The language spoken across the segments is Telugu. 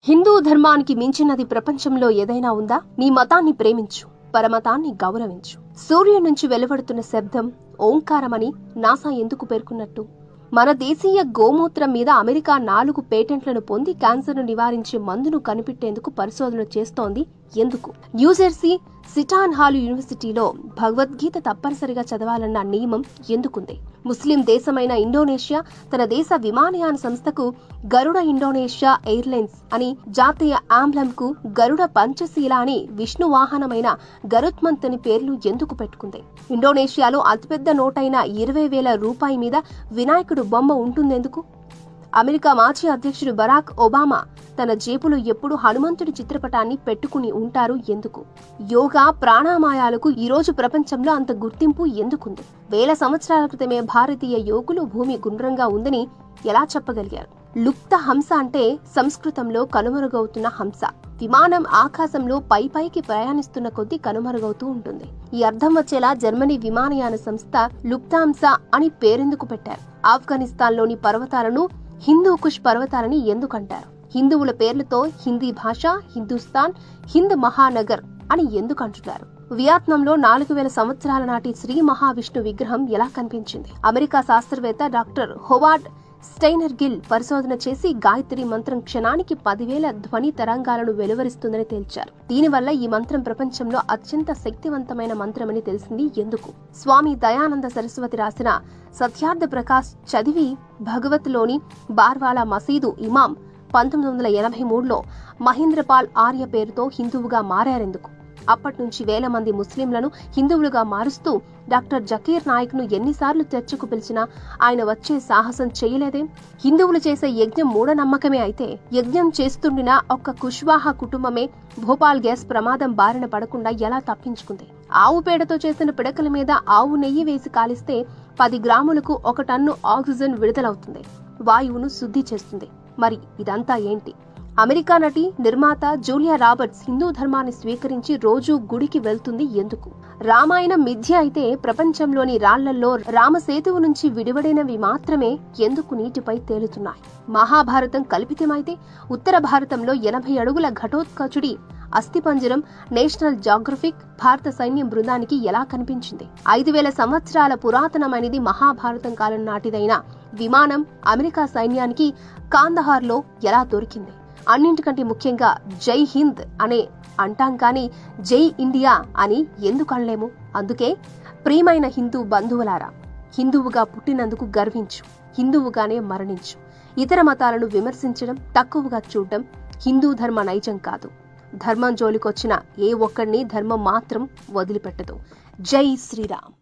హిందూ ధర్మానికి మించినది ప్రపంచంలో ఏదైనా ఉందా? నీ మతాన్ని ప్రేమించు, పరమతాన్ని గౌరవించు. సూర్యుడి నుంచి వెలువడుతున్న శబ్దం ఓంకారమని నాసా ఎందుకు పేర్కొన్నట్టు? మన దేశీయ గోమూత్రం మీద అమెరికా 4 పేటెంట్లను పొంది క్యాన్సర్ను నివారించే మందును కనిపెట్టేందుకు పరిశోధన చేస్తోంది ఎందుకు? న్యూజెర్సీ సిటాన్ హాల్ యూనివర్సిటీలో భగవద్గీత తప్పనిసరిగా చదవాలన్న నియమం ఎందుకుంది? ముస్లిం దేశమైన ఇండోనేషియా తన దేశ విమానయాన సంస్థకు గరుడ ఇండోనేషియా ఎయిర్లైన్స్ అని జాతీయ ఆంబ్లంకు గరుడ పంచశీల అని విష్ణు వాహనమైన గరుత్మంత్ అని పేర్లు ఎందుకు పెట్టుకుంది? ఇండోనేషియాలో అతిపెద్ద నోటైన 20,000 రూపాయి మీద వినాయకుడు బొమ్మ ఉంటుందెందుకు? అమెరికా మాజీ అధ్యక్షుడు బరాక్ ఒబామా తన జేబులో ఎప్పుడు హనుమంతుడి చిత్రపటాన్ని పెట్టుకుని ఉంటారు ఎందుకు? యోగా ప్రాణాయామాలకు ఈరోజు ప్రపంచంలో అంత గుర్తింపు ఎందుకుంది? 1000 సంవత్సరాల క్రితమే భారతీయ యోగులు భూమి గుండ్రంగా ఉందని ఎలా చెప్పగలిగారు? లుప్త హంస అంటే సంస్కృతంలో కనుమరుగవుతున్న హంస. విమానం ఆకాశంలో పైకి ప్రయాణిస్తున్న కొద్దీ కనుమరుగవుతూ ఉంటుంది. ఈ అర్థం వచ్చేలా జర్మనీ విమానయాన సంస్థ లుప్తాంస అని పేరెందుకు పెట్టారు? ఆఫ్ఘనిస్తాన్లోని పర్వతాలను హిందూ కుష్ పర్వతాలని ఎందుకంటారు? హిందువుల పేర్లతో హిందీ భాష, హిందుస్థాన్, హింద్ మహానగర్ అని ఎందుకు అంటున్నారు? వియత్నాంలో 4000 సంవత్సరాల నాటి శ్రీ మహావిష్ణు విగ్రహం ఎలా కనిపించింది? అమెరికా శాస్త్రవేత్త డాక్టర్ హోవార్డ్ స్టైనర్ గిల్ పరిశోధన చేసి గాయత్రి మంత్రం క్షణానికి 10,000 ధ్వని తరంగాలను వెలువరిస్తుందని తేల్చారు. దీనివల్ల ఈ మంత్రం ప్రపంచంలో అత్యంత శక్తివంతమైన మంత్రమని తెలిసింది ఎందుకు? స్వామి దయానంద సరస్వతి రాసిన సత్యార్థ ప్రకాశ్ చదివి భగవత్లోని బార్వాలా మసీదు ఇమాం 1983లో మహేంద్రపాల్ ఆర్య పేరుతో హిందువుగా మారారెందుకు? అప్పటి నుంచి 1000 మంది ముస్లింలను హిందువులుగా మారుస్తూ డాక్టర్ జకీర్ నాయక్ ను ఎన్నిసార్లు చర్చకు పిలిచినా ఆయన వచ్చే సాహసం చేయలేదే? హిందువులు చేసే యజ్ఞం మూఢనమ్మకమే అయితే యజ్ఞం చేస్తుండిన ఒక్క కుష్వాహా కుటుంబమే భోపాల్ గ్యాస్ ప్రమాదం బారిన పడకుండా ఎలా తప్పించుకుంది? ఆవు పేడతో చేసిన పిడకల మీద ఆవు నెయ్యి వేసి కాలిస్తే 10 గ్రాములకు 1 టన్ను ఆక్సిజన్ విడుదలవుతుంది, వాయువును శుద్ధి చేస్తుంది. మరి ఇదంతా ఏంటి? అమెరికా నటి నిర్మాత జూలియా రాబర్ట్స్ హిందూ ధర్మాన్ని స్వీకరించి రోజూ గుడికి వెళ్తుంది ఎందుకు? రామాయణం మిథ్య అయితే ప్రపంచంలోని రాళ్లల్లో రామసేతువు నుంచి విడివడినవి మాత్రమే ఎందుకు నీటిపై తేలుతున్నాయి? మహాభారతం కల్పితమైతే ఉత్తర భారతంలో 80 అడుగుల ఘటోత్కచుడి అస్థిపంజరం నేషనల్ జాగ్రఫిక్ భారత సైన్యం బృందానికి ఎలా కనిపించింది? 5000 సంవత్సరాల పురాతనమైనది మహాభారతం కాలం నాటిదైన విమానం అమెరికా సైన్యానికి కాందహార్లో ఎలా దొరికింది? అన్నింటికంటే ముఖ్యంగా జై హింద్ అనే అంటాం కానీ జై ఇండియా అని ఎందుకు అనలేము? అందుకే ప్రియమైన హిందూ బంధువులారా, హిందువుగా పుట్టినందుకు గర్వించు, హిందువుగానే మరణించు. ఇతర మతాలను విమర్శించడం, తక్కువగా చూడడం హిందూ ధర్మ నైజం కాదు. ధర్మం జోలికొచ్చిన ఏ ఒక్కడిని ధర్మం మాత్రం వదిలిపెట్టదు. జై శ్రీరామ్.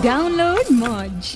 డౌన్లోడ్ మోజ్.